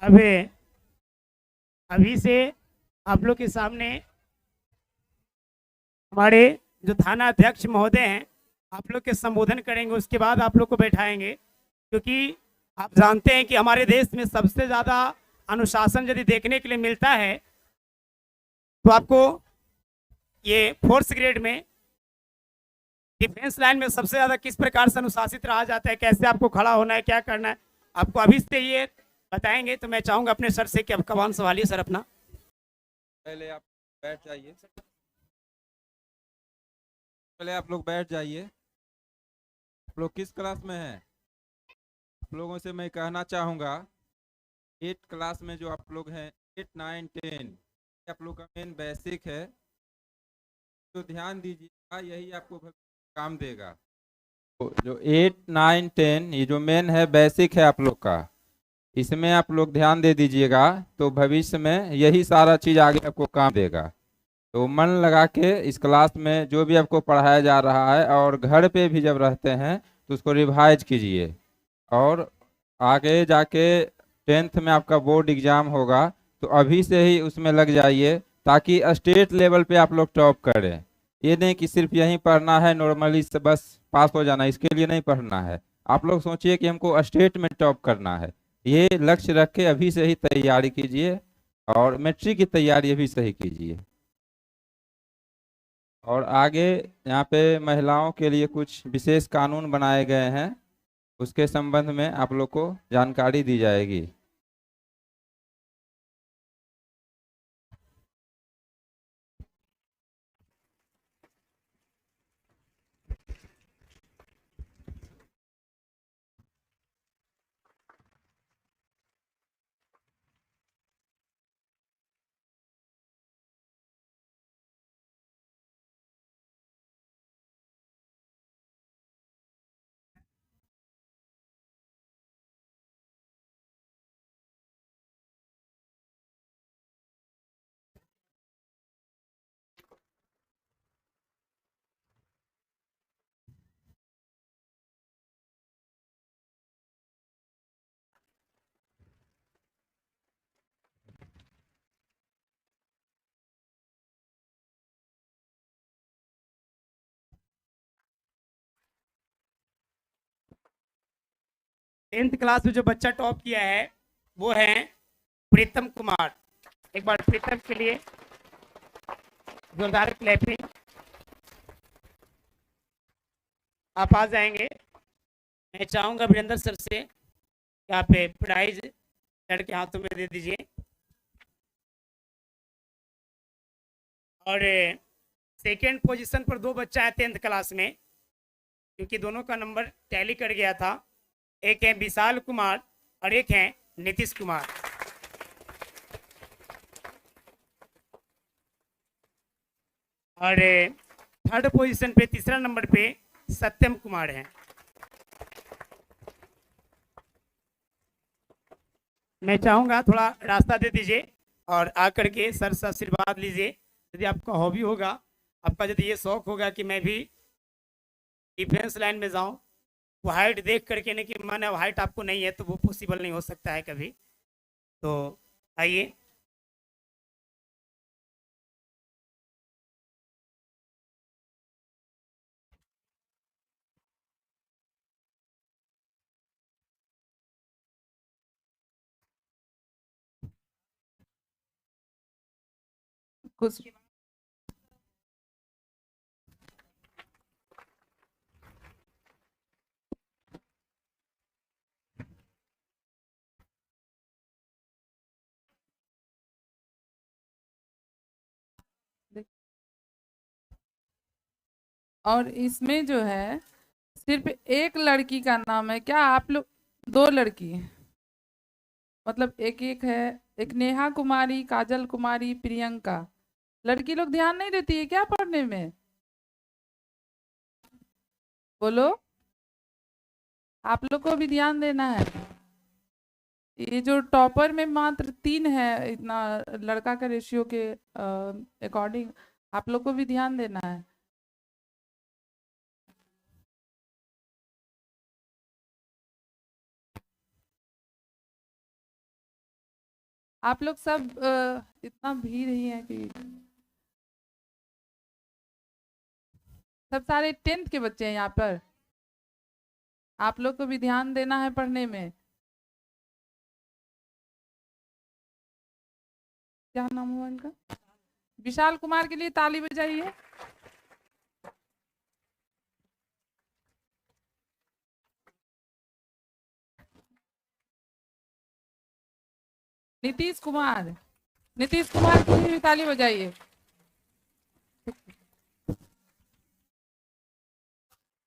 अब अभी से आप लोग के सामने हमारे जो थाना अध्यक्ष महोदय हैं आप लोग के संबोधन करेंगे, उसके बाद आप लोग को बैठाएंगे, क्योंकि आप जानते हैं कि हमारे देश में सबसे ज़्यादा अनुशासन यदि देखने के लिए मिलता है तो आपको ये फोर्थ ग्रेड में डिफेंस लाइन में सबसे ज़्यादा किस प्रकार से अनुशासित रहा जाता है, कैसे आपको खड़ा होना है, क्या करना है, आपको अभी से ये बताएंगे। तो मैं चाहूँगा अपने सर से कि अब कमान संभालिए सर अपना। पहले आप बैठ जाइए। पहले आप लोग बैठ जाइए। आप लोग किस क्लास में हैं? आप लोगों से मैं कहना चाहूँगा, 8 क्लास में जो आप लोग हैं, 8, 9, 10 आप लोग का मेन बेसिक है, तो ध्यान दीजिएगा, यही आपको काम देगा। तो जो 8, 9, 10 ये जो मेन है, बेसिक है आप लोग का, इसमें आप लोग ध्यान दे दीजिएगा, तो भविष्य में यही सारा चीज़ आगे आपको काम देगा। तो मन लगा के इस क्लास में जो भी आपको पढ़ाया जा रहा है, और घर पे भी जब रहते हैं तो उसको रिवाइज कीजिए। और आगे जाके 10th में आपका बोर्ड एग्जाम होगा, तो अभी से ही उसमें लग जाइए, ताकि स्टेट लेवल पे आप लोग टॉप करें। ये नहीं कि सिर्फ यहीं पढ़ना है नॉर्मली से बस पास हो जाना, इसके लिए नहीं पढ़ना है। आप लोग सोचिए कि हमको स्टेट में टॉप करना है, ये लक्ष्य रख के अभी से ही तैयारी कीजिए, और मैट्रिक की तैयारी अभी से ही कीजिए। और आगे यहाँ पे महिलाओं के लिए कुछ विशेष कानून बनाए गए हैं, उसके संबंध में आप लोग को जानकारी दी जाएगी। टेंथ क्लास में जो बच्चा टॉप किया है वो है प्रीतम कुमार। एक बार प्रीतम के लिए जोरदार क्लैपिंग। आप आ जाएंगे। मैं चाहूंगा वीरेंद्र सर से कि आप प्राइज लड़के हाथों में दे दीजिए। और सेकेंड पोजीशन पर दो बच्चा है 10th क्लास में, क्योंकि दोनों का नंबर टैली कर गया था। एक है विशाल कुमार और एक है नीतीश कुमार। और थर्ड पोजीशन पे तीसरा नंबर पे सत्यम कुमार है। मैं चाहूंगा थोड़ा रास्ता दे दीजिए और आकर के सर से आशीर्वाद लीजिए। यदि आपका हॉबी होगा, आपका यदि ये शौक होगा कि मैं भी डिफेंस लाइन में जाऊं, वो हाइट देख करके नहीं कि मैंने हाइट आपको नहीं है, तो वो पॉसिबल नहीं हो सकता है कभी। तो आइए। कुछ और इसमें जो है सिर्फ एक लड़की का नाम है क्या? आप लोग दो लड़की हैं, मतलब एक एक है। एक नेहा कुमारी, काजल कुमारी, प्रियंका। लड़की लोग ध्यान नहीं देती है क्या पढ़ने में? बोलो, आप लोग को भी ध्यान देना है। ये जो टॉपर में मात्र 3 है, इतना लड़का का रेशियो के अकॉर्डिंग आप लोग को भी ध्यान देना है। आप लोग सब इतना भीड़ ही है कि सब सारे 10th के बच्चे हैं यहाँ पर। आप लोग को भी ध्यान देना है पढ़ने में। क्या नाम हुआ इनका? विशाल कुमार के लिए ताली बजाइए। नीतीश कुमार, नीतीश कुमार के लिए भी ताली बजाइए।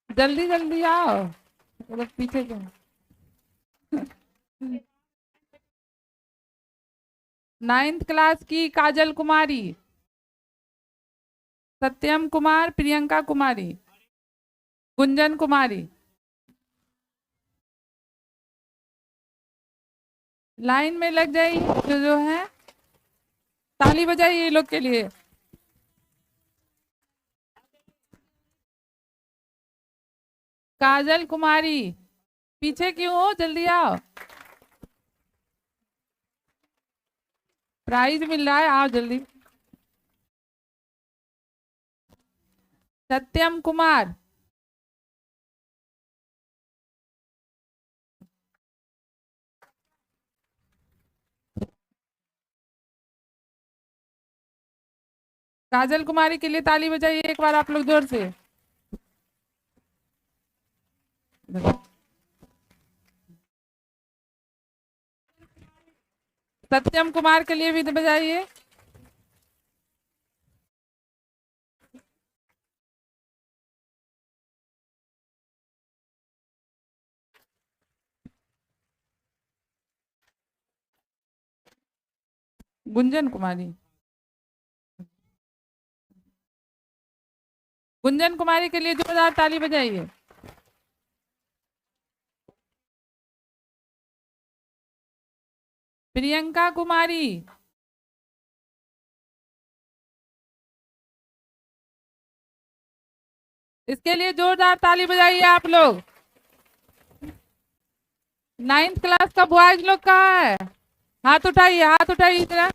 जल्दी जल्दी आओ, मतलब पीछे क्यों? 9th क्लास की काजल कुमारी, सत्यम कुमार, प्रियंका कुमारी, गुंजन कुमारी। लाइन में लग जाइए जो है, ताली बजाइए ये लोग के लिए। काजल कुमारी, पीछे क्यों हो, जल्दी आओ, प्राइज मिल रहा है, आओ जल्दी। सत्यम कुमार, काजल कुमारी के लिए ताली बजाइए एक बार आप लोग जोर से। सत्यम कुमार के लिए भी बजाइए। गुंजन कुमारी, गुंजन कुमारी के लिए जोरदार ताली बजाइए। प्रियंका कुमारी, इसके लिए जोरदार ताली बजाइए आप लोग। 9th क्लास का बॉयज लोग कहाँ है? हाथ उठाइए, हाथ उठाइए इधर।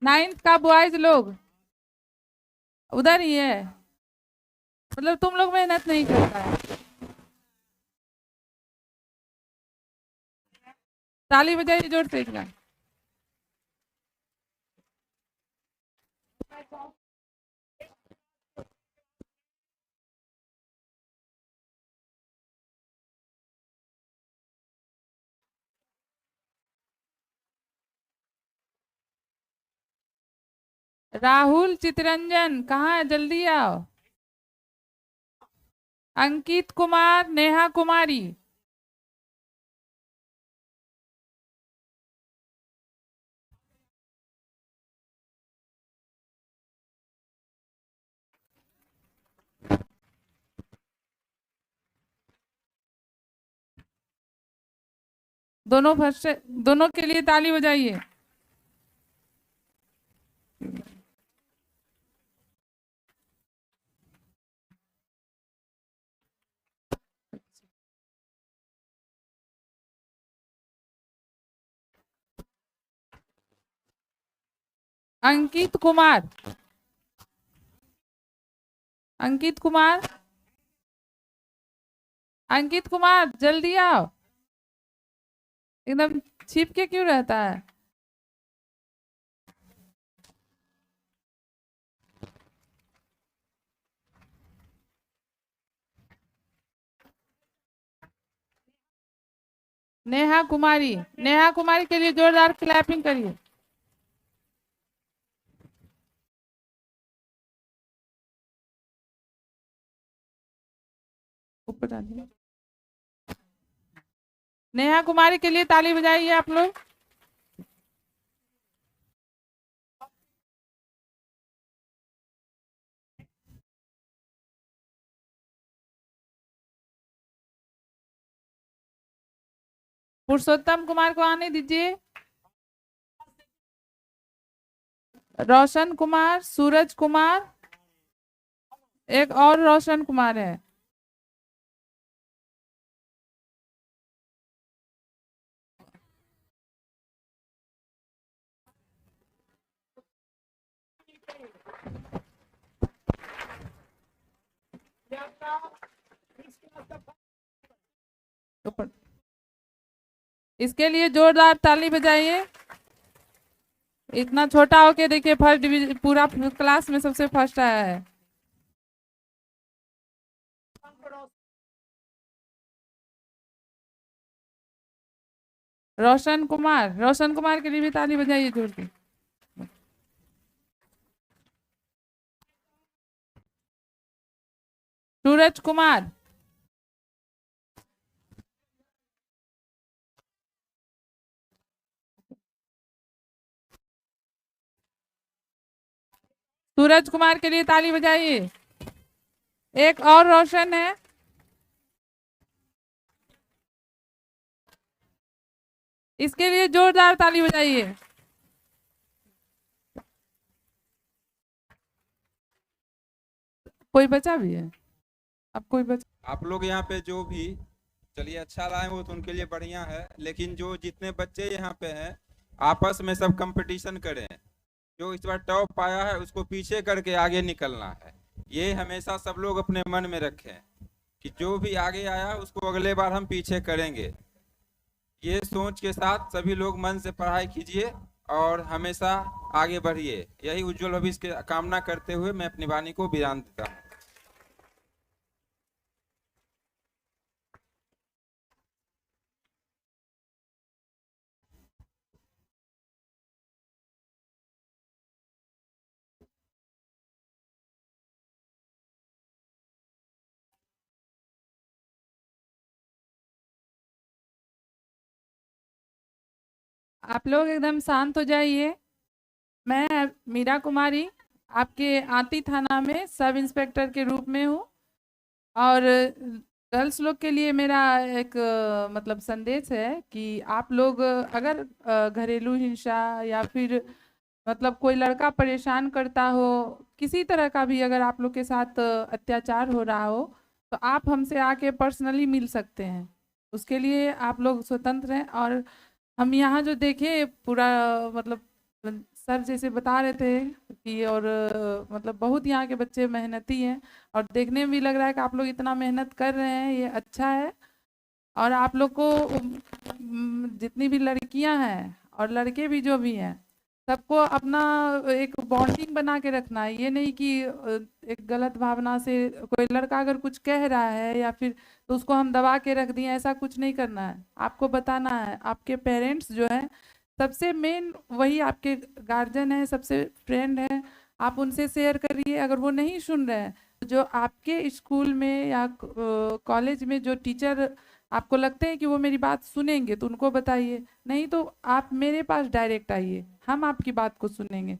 9th का बॉयज लोग उधर ही है, मतलब तुम लोग मेहनत नहीं करता है। ताली बजाइए जोर से इतना। राहुल चितरंजन कहाँ है, जल्दी आओ। अंकित कुमार, नेहा कुमारी, दोनों फर्स्ट, दोनों के लिए ताली बजाइए। अंकित कुमार, अंकित कुमार, अंकित कुमार जल्दी आओ, एकदम छिप के क्यों रहता है? नेहा कुमारी, नेहा कुमारी के लिए जोरदार क्लैपिंग करिए। ऊपर डालिए। नेहा कुमारी के लिए ताली बजाइए आप लोग। पुरुषोत्तम कुमार को आने दीजिए। रोशन कुमार, सूरज कुमार, एक और रोशन कुमार है। ऊपर। इसके लिए जोरदार ताली बजाइए। इतना छोटा होके देखिए फर्स्ट डिवीजन पूरा क्लास में सबसे फर्स्ट आया है। रोशन कुमार के लिए भी ताली बजाइए जोर से। सूरज कुमार, सूरज कुमार के लिए ताली बजाइए। एक और रोशन है, इसके लिए जोरदार ताली बजाइए। कोई बचा भी है? अब कोई बचा? आप लोग यहाँ पे जो भी चलिए अच्छा रहा है वो तो उनके लिए बढ़िया है, लेकिन जो जितने बच्चे यहाँ पे हैं आपस में सब कंपटीशन करें। जो इस बार टॉप आया है उसको पीछे करके आगे निकलना है। ये हमेशा सब लोग अपने मन में रखें कि जो भी आगे आया उसको अगले बार हम पीछे करेंगे। ये सोच के साथ सभी लोग मन से पढ़ाई कीजिए और हमेशा आगे बढ़िए। यही उज्जवल भविष्य की कामना करते हुए मैं अपनी वाणी को विराम देता हूँ। आप लोग एकदम शांत हो जाइए। मैं मीरा कुमारी आपके आती थाना में सब इंस्पेक्टर के रूप में हूँ और गर्ल्स लोग के लिए मेरा एक मतलब संदेश है कि आप लोग अगर घरेलू हिंसा या फिर मतलब कोई लड़का परेशान करता हो, किसी तरह का भी अगर आप लोग के साथ अत्याचार हो रहा हो तो आप हमसे आके पर्सनली मिल सकते हैं। उसके लिए आप लोग स्वतंत्र हैं। और हम यहाँ जो देखे पूरा मतलब सर जैसे बता रहे थे कि और मतलब बहुत यहाँ के बच्चे मेहनती हैं और देखने में भी लग रहा है कि आप लोग इतना मेहनत कर रहे हैं, ये अच्छा है। और आप लोग को जितनी भी लड़कियां हैं और लड़के भी जो भी हैं सबको अपना एक बॉन्डिंग बना के रखना है। ये नहीं कि एक गलत भावना से कोई लड़का अगर कुछ कह रहा है या फिर तो उसको हम दबा के रख दिए, ऐसा कुछ नहीं करना है। आपको बताना है आपके पेरेंट्स जो है सबसे मेन वही आपके गार्जियन है, सबसे फ्रेंड है, आप उनसे शेयर करिए। अगर वो नहीं सुन रहे हैं तो जो आपके स्कूल में या कॉलेज में जो टीचर आपको लगते हैं कि वो मेरी बात सुनेंगे तो उनको बताइए, नहीं तो आप मेरे पास डायरेक्ट आइए, हम आपकी बात को सुनेंगे।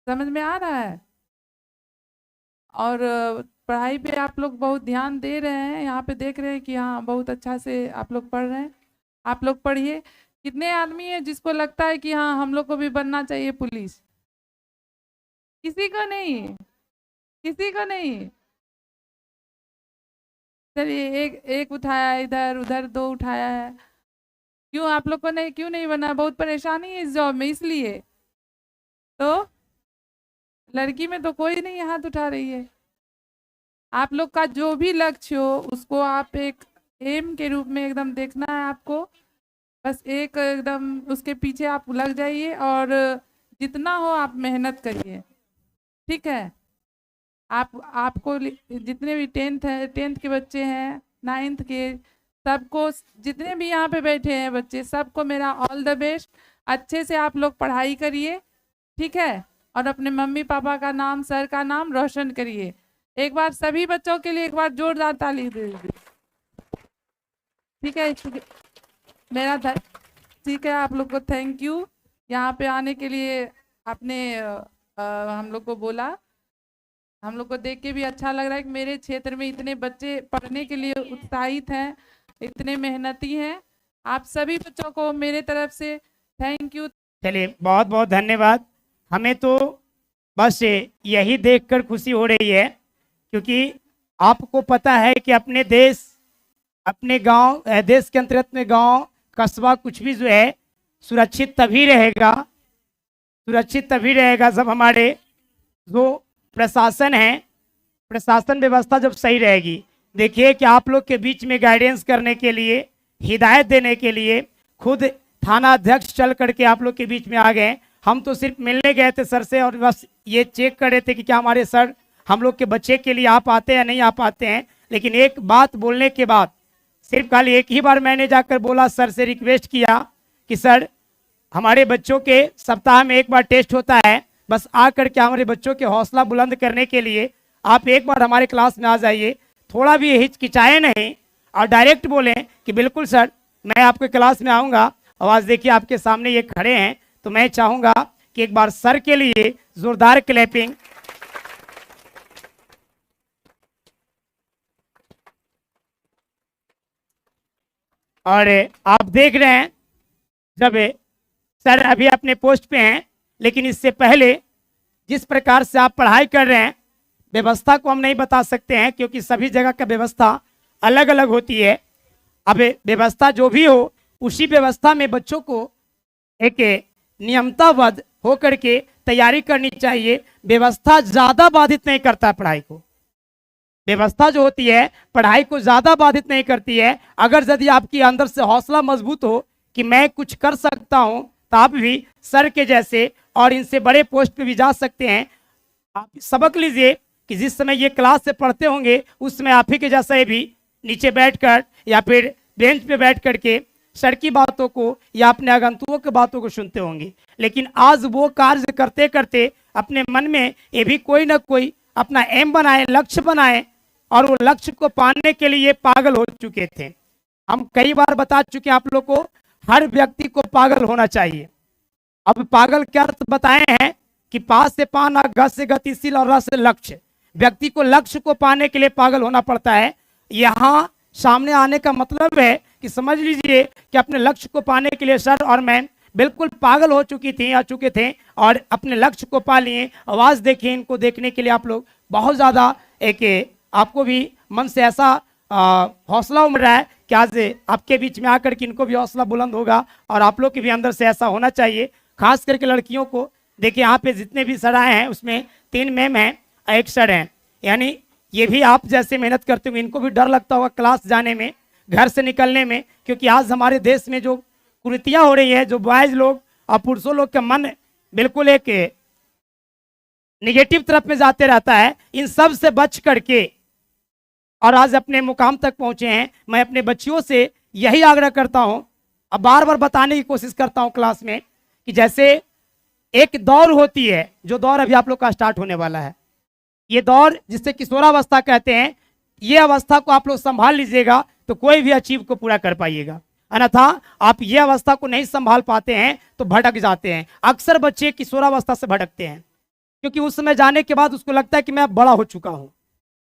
समझ में आ रहा है? और पढ़ाई पे आप लोग बहुत ध्यान दे रहे हैं, यहाँ पे देख रहे हैं कि हाँ बहुत अच्छा से आप लोग पढ़ रहे हैं। आप लोग पढ़िए। कितने आदमी हैं जिसको लगता है कि हाँ हम लोग को भी बनना चाहिए पुलिस? किसी को नहीं, किसी को नहीं। चलिए एक उठाया, इधर उधर दो उठाया है। क्यों आप लोग को नहीं, क्यों नहीं बना? बहुत परेशानी है इस जॉब में, इसलिए तो लड़की में तो कोई नहीं हाथ उठा रही है। आप लोग का जो भी लक्ष्य हो उसको आप एक एम के रूप में एकदम देखना है आपको। बस एक एकदम उसके पीछे आप लग जाइए और जितना हो आप मेहनत करिए, ठीक है? आपको जितने भी टेंथ के बच्चे हैं, 9th के, सबको, जितने भी यहाँ पे बैठे हैं बच्चे, सबको मेरा ऑल द बेस्ट। अच्छे से आप लोग पढ़ाई करिए, ठीक है? और अपने मम्मी पापा का नाम, सर का नाम रोशन करिए। एक बार सभी बच्चों के लिए एक बार जोरदार ताली दे दीजिए, ठीक है? मेरा ठीक है, आप लोग को थैंक यू यहाँ पे आने के लिए। आपने हम लोग को बोला, हम लोग को देख के भी अच्छा लग रहा है कि मेरे क्षेत्र में इतने बच्चे पढ़ने के लिए उत्साहित हैं, इतने मेहनती हैं। आप सभी बच्चों को मेरे तरफ से थैंक यू। चलिए बहुत बहुत धन्यवाद। हमें तो बस यही देखकर खुशी हो रही है क्योंकि आपको पता है कि अपने देश, अपने गांव, देश के अंतर्गत में गांव कस्बा कुछ भी जो है सुरक्षित तभी रहेगा जब हमारे जो प्रशासन है, प्रशासन व्यवस्था जब सही रहेगी, देखिए कि आप लोग के बीच में गाइडेंस करने के लिए, हिदायत देने के लिए खुद थाना अध्यक्ष चल करके आप लोग के बीच में आ गए। हम तो सिर्फ मिलने गए थे सर से और बस ये चेक कर रहे थे कि क्या हमारे सर हम लोग के बच्चे के लिए आ पाते हैं या नहीं आ पाते हैं। लेकिन एक बात बोलने के बाद सिर्फ खाली एक ही बार मैंने जाकर बोला, सर से रिक्वेस्ट किया कि सर हमारे बच्चों के सप्ताह में एक बार टेस्ट होता है, बस आ करके हमारे बच्चों के हौसला बुलंद करने के लिए आप एक बार हमारे क्लास में आ जाइए, थोड़ा भी हिचकिचाए नहीं और डायरेक्ट बोलें कि बिल्कुल सर मैं आपके क्लास में आऊँगा। आवाज देखिए आपके सामने ये खड़े हैं, तो मैं चाहूँगा कि एक बार सर के लिए जोरदार क्लैपिंग। और आप देख रहे हैं जब सर अभी अपने पोस्ट पे हैं, लेकिन इससे पहले जिस प्रकार से आप पढ़ाई कर रहे हैं, व्यवस्था को हम नहीं बता सकते हैं क्योंकि सभी जगह का व्यवस्था अलग अलग होती है। अब व्यवस्था जो भी हो, उसी व्यवस्था में बच्चों को एक नियमताबद्ध होकर के तैयारी करनी चाहिए। व्यवस्था ज्यादा बाधित नहीं करता पढ़ाई को, व्यवस्था जो होती है पढ़ाई को ज्यादा बाधित नहीं करती है। अगर यदि आपकी अंदर से हौसला मजबूत हो कि मैं कुछ कर सकता हूं, तो आप भी सर के जैसे और इनसे बड़े पोस्ट पे भी जा सकते हैं। आप सबक लीजिए कि जिस समय ये क्लास से पढ़ते होंगे उस समय आप ही के जैसा भी नीचे बैठकर या फिर बेंच पे बैठ करके सर की बातों को या अपने आगंतुकों की बातों को सुनते होंगे। लेकिन आज वो कार्य करते करते अपने मन में ये भी कोई ना कोई अपना एम बनाए, लक्ष्य बनाए और वो लक्ष्य को पाने के लिए पागल हो चुके थे। हम कई बार बता चुके हैं आप लोग को, हर व्यक्ति को पागल होना चाहिए। अब पागल क्या अर्थ बताए हैं कि पा से पाना, ग से गतिशील और र से लक्ष्य। व्यक्ति को लक्ष्य को पाने के लिए पागल होना पड़ता है। यहाँ सामने आने का मतलब है कि समझ लीजिए कि अपने लक्ष्य को पाने के लिए सर और मैम बिल्कुल पागल हो चुकी थी या चुके थे और अपने लक्ष्य को पा लिए। आवाज देखिए, इनको देखने के लिए आप लोग बहुत ज्यादा एक आपको भी मन से ऐसा हौसला उमड़ रहा है कि आज आपके बीच में आकर के इनको भी हौसला बुलंद होगा और आप लोग के भी अंदर से ऐसा होना चाहिए। खास करके लड़कियों को देखिए, यहाँ पे जितने भी सर आए हैं उसमें 3 मैम हैं, 1 सर हैं, यानी ये भी आप जैसे मेहनत करते हुए इनको भी डर लगता होगा क्लास जाने में, घर से निकलने में, क्योंकि आज हमारे देश में जो कुरीतियां हो रही है, जो बॉयज लोग और पुरुषों लोग का मन बिल्कुल एक निगेटिव तरफ में जाते रहता है, इन सब से बच करके और आज अपने मुकाम तक पहुंचे हैं। मैं अपने बच्चियों से यही आग्रह करता हूं, अब बार बार बताने की कोशिश करता हूं क्लास में कि जैसे एक दौर होती है, जो दौर अभी आप लोग का स्टार्ट होने वाला है, ये दौर जिसे किशोरावस्था कहते हैं, ये अवस्था को आप लोग संभाल लीजिएगा तो कोई भी अचीव को पूरा कर पाइएगा। अन्यथा आप ये अवस्था को नहीं संभाल पाते हैं तो भटक जाते हैं। अक्सर बच्चे किशोरावस्था से भटकते हैं क्योंकि उस समय जाने के बाद उसको लगता है कि मैं बड़ा हो चुका हूं।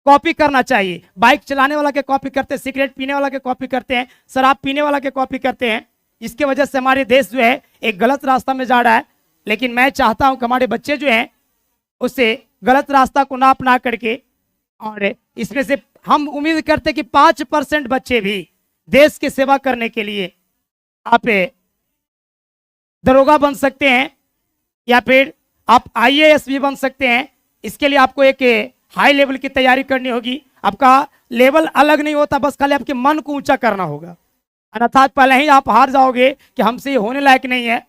कॉपी करना चाहिए, बाइक चलाने वाला के कॉपी करते हैं, सिगरेट पीने वाला के कॉपी करते हैं, शराब पीने वाला के कॉपी करते हैं। इसके वजह से हमारे देश जो है एक गलत रास्ता में जा रहा है। लेकिन मैं चाहता हूं कि हमारे बच्चे जो हैं उससे गलत रास्ता को ना अपना करके, और इसमें से हम उम्मीद करते कि 5% बच्चे भी देश की सेवा करने के लिए आप दरोगा बन सकते हैं या फिर आप IAS भी बन सकते हैं। इसके लिए आपको एक हाई लेवल की तैयारी करनी होगी। आपका लेवल अलग नहीं होता, बस खाली आपके मन को ऊंचा करना होगा। अन्यथा पहले ही आप हार जाओगे कि हमसे ये होने लायक नहीं है,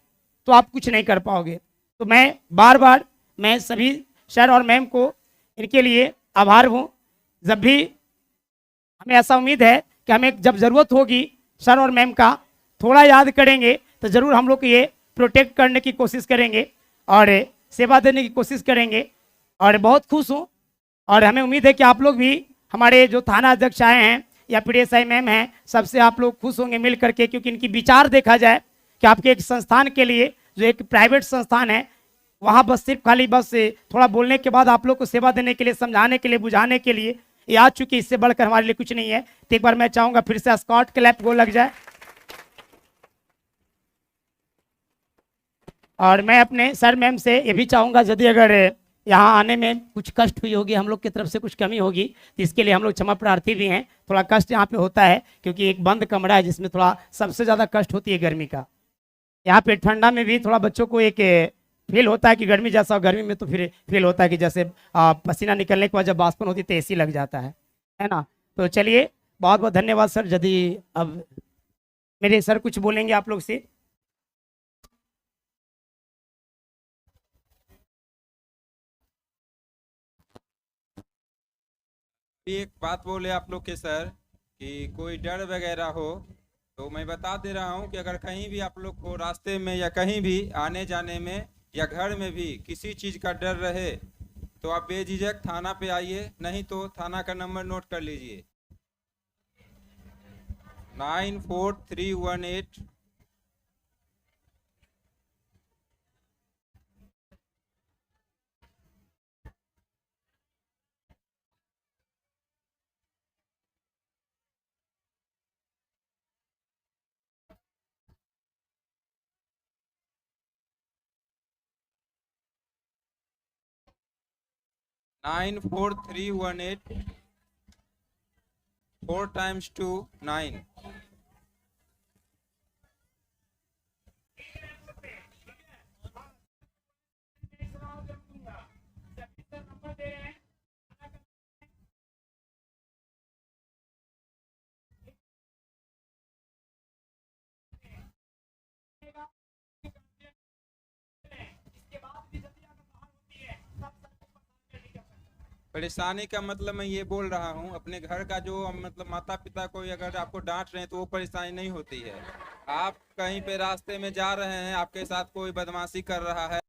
तो आप कुछ नहीं कर पाओगे। तो मैं बार बार मैं सभी सर और मैम को इनके लिए आभार हूँ। जब भी हमें ऐसा उम्मीद है कि हमें जब ज़रूरत होगी सर और मैम का थोड़ा याद करेंगे तो ज़रूर हम लोग ये प्रोटेक्ट करने की कोशिश करेंगे और सेवा देने की कोशिश करेंगे। और बहुत खुश हूँ और हमें उम्मीद है कि आप लोग भी, हमारे जो थाना अध्यक्ष आए हैं या फिर SI मैम हैं, सबसे आप लोग खुश होंगे मिल करके, क्योंकि इनकी विचार देखा जाए कि आपके एक संस्थान के लिए जो एक प्राइवेट संस्थान है, वहाँ बस सिर्फ खाली बस थोड़ा बोलने के बाद आप लोग को सेवा देने के लिए, समझाने के लिए, बुझाने के लिए ये आ चुकी, इससे बढ़कर हमारे लिए कुछ नहीं है। तो एक बार मैं चाहूंगा फिर से स्कॉट क्लैप गो लग जाए। और मैं अपने सर मैम से ये भी चाहूंगा, यदि अगर यहाँ आने में कुछ कष्ट हुई होगी, हम लोग की तरफ से कुछ कमी होगी, तो इसके लिए हम लोग क्षमा प्रार्थी भी हैं। थोड़ा कष्ट यहाँ पे होता है क्योंकि एक बंद कमरा है जिसमें थोड़ा सबसे ज़्यादा कष्ट होती है गर्मी का। यहाँ पे ठंडा में भी थोड़ा बच्चों को एक फील होता है कि गर्मी जैसा, गर्मी में तो फिर फील होता है कि जैसे पसीना निकलने के बाद जब वाष्पन होती है तो एसी लग जाता है ना। तो चलिए, बहुत बहुत धन्यवाद सर। यदि अब मेरे सर कुछ बोलेंगे आप लोग से। एक बात बोले आप लोग के सर कि कोई डर वगैरह हो तो मैं बता दे रहा हूँ कि अगर कहीं भी आप लोग को रास्ते में या कहीं भी आने जाने में या घर में भी किसी चीज़ का डर रहे तो आप बेझिझक थाना पे आइए, नहीं तो थाना का नंबर नोट कर लीजिए 94318। Nine 4318 4 times 2 9। परेशानी का मतलब मैं ये बोल रहा हूँ, अपने घर का जो मतलब माता पिता को अगर आपको डांट रहे हैं तो वो परेशानी नहीं होती है। आप कहीं पे रास्ते में जा रहे हैं, आपके साथ कोई बदमाशी कर रहा है,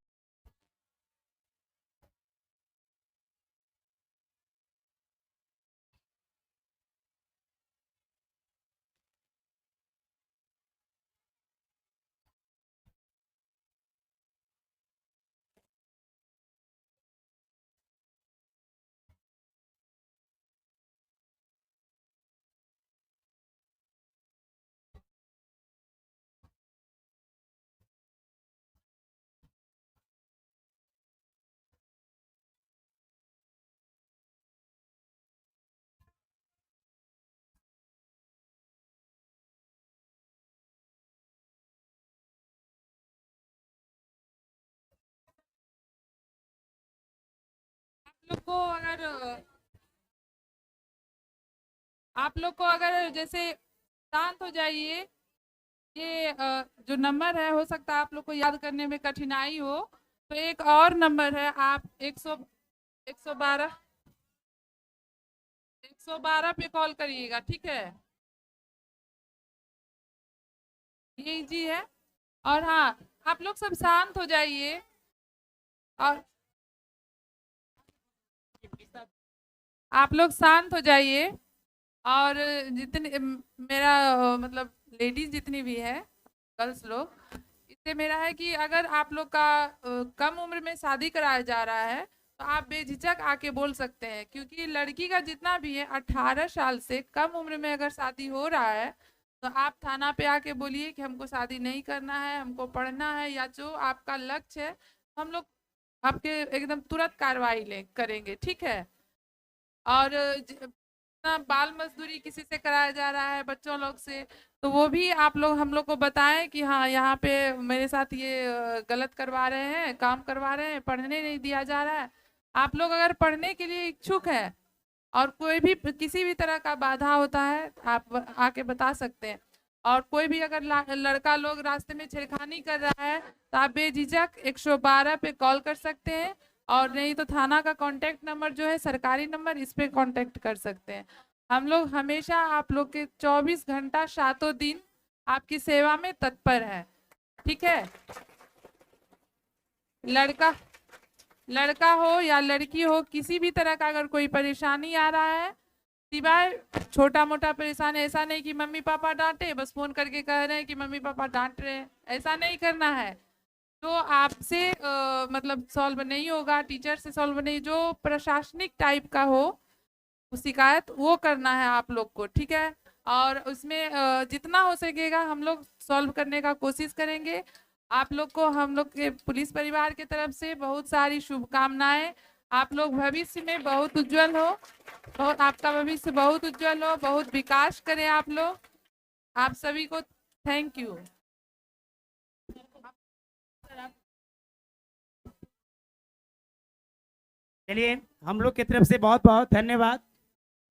लोग को अगर आप लोग को अगर जैसे शांत हो जाइए, ये जो नंबर है, हो सकता है आप लोग को याद करने में कठिनाई हो, तो एक और नंबर है, आप 112 पे कॉल करिएगा, ठीक है। यही जी है। और हाँ, आप लोग सब शांत हो जाइए और आप लोग शांत हो जाइए। और जितने मेरा मतलब लेडीज जितनी भी है, गर्ल्स लोग, इससे मेरा है कि अगर आप लोग का कम उम्र में शादी कराया जा रहा है तो आप बेझिझक आके बोल सकते हैं, क्योंकि लड़की का जितना भी है 18 साल से कम उम्र में अगर शादी हो रहा है तो आप थाना पे आके बोलिए कि हमको शादी नहीं करना है, हमको पढ़ना है, या जो आपका लक्ष्य है, हम लोग आपके एकदम तुरंत कार्रवाई करेंगे, ठीक है। और बाल मजदूरी किसी से कराया जा रहा है बच्चों लोग से, तो वो भी आप लोग हम लोग को बताएं कि हाँ यहाँ पे मेरे साथ ये गलत करवा रहे हैं, काम करवा रहे हैं, पढ़ने नहीं दिया जा रहा है। आप लोग अगर पढ़ने के लिए इच्छुक है और कोई भी किसी भी तरह का बाधा होता है, आप आके बता सकते हैं। और कोई भी अगर लड़का लोग रास्ते में छेड़खानी कर रहा है तो आप बेझिझक 112 पे कॉल कर सकते हैं, और नहीं तो थाना का कांटेक्ट नंबर जो है सरकारी नंबर, इस पे कांटेक्ट कर सकते हैं। हम लोग हमेशा आप लोग के 24 घंटा 7 दिन आपकी सेवा में तत्पर है, ठीक है। लड़का हो या लड़की हो, किसी भी तरह का अगर कोई परेशानी आ रहा है, सिवाय छोटा मोटा परेशानी, ऐसा नहीं कि मम्मी पापा डांटे बस फोन करके कह रहे हैं कि मम्मी पापा डांट रहे हैं, ऐसा नहीं करना है। जो आपसे मतलब सॉल्व नहीं होगा, टीचर से सॉल्व नहीं, जो प्रशासनिक टाइप का हो शिकायत, वो करना है आप लोग को, ठीक है। और उसमें जितना हो सकेगा हम लोग सॉल्व करने का कोशिश करेंगे। आप लोग को हम लोग के पुलिस परिवार की तरफ से बहुत सारी शुभकामनाएं। आप लोग भविष्य में बहुत उज्जवल हो, बहुत आपका भविष्य बहुत उज्जवल हो, बहुत विकास करें आप लोग। आप सभी को थैंक यू। चलिए, हम लोग की तरफ से बहुत बहुत धन्यवाद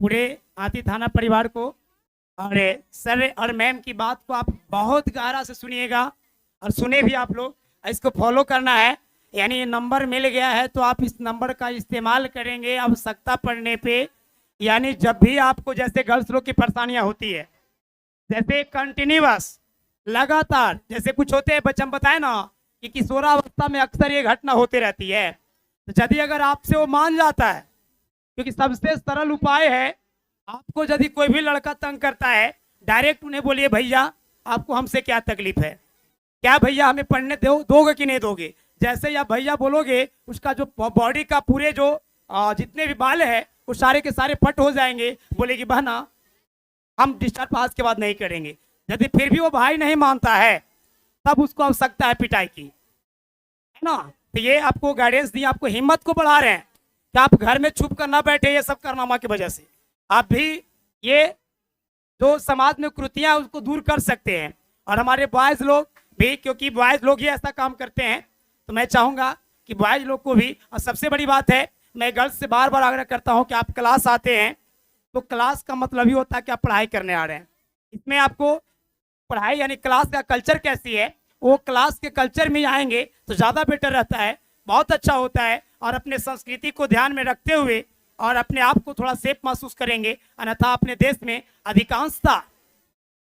पूरे आती थाना परिवार को। और सर और मैम की बात को आप बहुत गहरा से सुनिएगा और सुने भी आप लोग, इसको फॉलो करना है। यानी ये नंबर मिल गया है तो आप इस नंबर का इस्तेमाल करेंगे आवश्यकता पड़ने पे। यानी जब भी आपको जैसे गर्ल्स लोग की परेशानियां होती है, जैसे कंटिन्यूअस लगातार जैसे कुछ होते हैं, बच्चे बताए ना कि किशोरावस्था में अक्सर ये घटना होती रहती है, तो यदि अगर आपसे वो मान जाता है, क्योंकि सबसे सरल उपाय है, आपको यदि कोई भी लड़का तंग करता है, डायरेक्ट उन्हें बोलिए भैया आपको हमसे क्या तकलीफ है, क्या भैया हमें पढ़ने दोगे कि नहीं दोगे। जैसे ही आप भैया बोलोगे, उसका जो बॉडी का पूरे जो जितने भी बाल है वो सारे के सारे फट हो जाएंगे। बोलेगी बहना हम डिस्चार्ज पास के बाद नहीं करेंगे। यदि फिर भी वो भाई नहीं मानता है, तब उसको आवश्यकता है पिटाई की, है ना। तो ये आपको गाइडेंस दी, आपको हिम्मत को बढ़ा रहे हैं कि आप घर में छुप कर ना बैठे ये सब कारनामा की वजह से। आप भी ये जो समाज में कृतियां उसको दूर कर सकते हैं। और हमारे बॉयज लोग भी, क्योंकि बॉयज लोग ही ऐसा काम करते हैं, तो मैं चाहूंगा कि बॉयज लोग को भी। और सबसे बड़ी बात है, मैं गर्ल्स से बार बार आग्रह करता हूं कि आप क्लास आते हैं तो क्लास का मतलब ही होता है कि आप पढ़ाई करने आ रहे हैं। इसमें आपको पढ़ाई यानी क्लास का कल्चर कैसी है, वो क्लास के कल्चर में आएंगे तो ज़्यादा बेटर रहता है, बहुत अच्छा होता है। और अपने संस्कृति को ध्यान में रखते हुए और अपने आप को थोड़ा सेफ महसूस करेंगे। अन्यथा अपने देश में अधिकांशता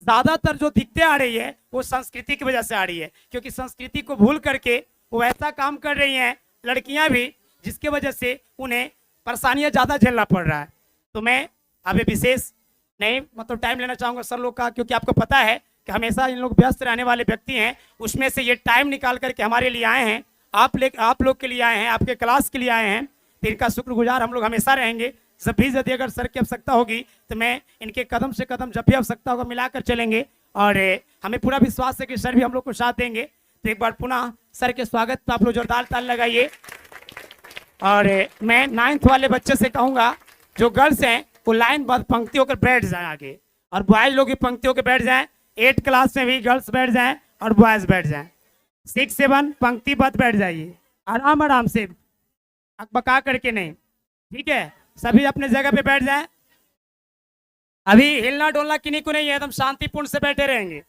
ज़्यादातर जो दिक्कतें आ रही है वो संस्कृति की वजह से आ रही है, क्योंकि संस्कृति को भूल करके वो ऐसा काम कर रही हैं लड़कियां भी, जिसके वजह से उन्हें परेशानियां ज़्यादा झेलना पड़ रहा है। तो मैं अभी विशेष नहीं मतलब टाइम लेना चाहूँगा सर लोग का, क्योंकि आपको पता है कि हमेशा इन लोग व्यस्त रहने वाले व्यक्ति हैं, उसमें से ये टाइम निकाल करके हमारे लिए आए हैं, आप लोग के लिए आए हैं, आपके क्लास के लिए आए हैं। तो इनका शुक्रगुजार हम लोग हमेशा रहेंगे। जब भी यदि अगर सर की आवश्यकता होगी तो मैं इनके कदम से कदम जब भी आवश्यकता होगा मिलाकर चलेंगे। और हमें पूरा विश्वास है कि सर भी हम लोग को साथ देंगे। तो एक बार पुनः सर के स्वागत पर आप लोग जोरदार ताल लगाइए। और मैं 9th वाले बच्चे से कहूँगा, जो गर्ल्स हैं वो लाइन बद्ध पंक्ति होकर बैठ जाए आगे, और बॉयज लोग भी पंक्ति होकर बैठ जाएं। 8 क्लास में भी गर्ल्स बैठ जाएं और बॉयज बैठ जाएं। 6, 7 पंक्तिबद्ध बैठ जाइए, आराम आराम से, अकबका करके नहीं, ठीक है। सभी अपने जगह पे बैठ जाएं। अभी हिलना डोलना किन्हीं को नहीं है, एकदम शांतिपूर्ण से बैठे रहेंगे।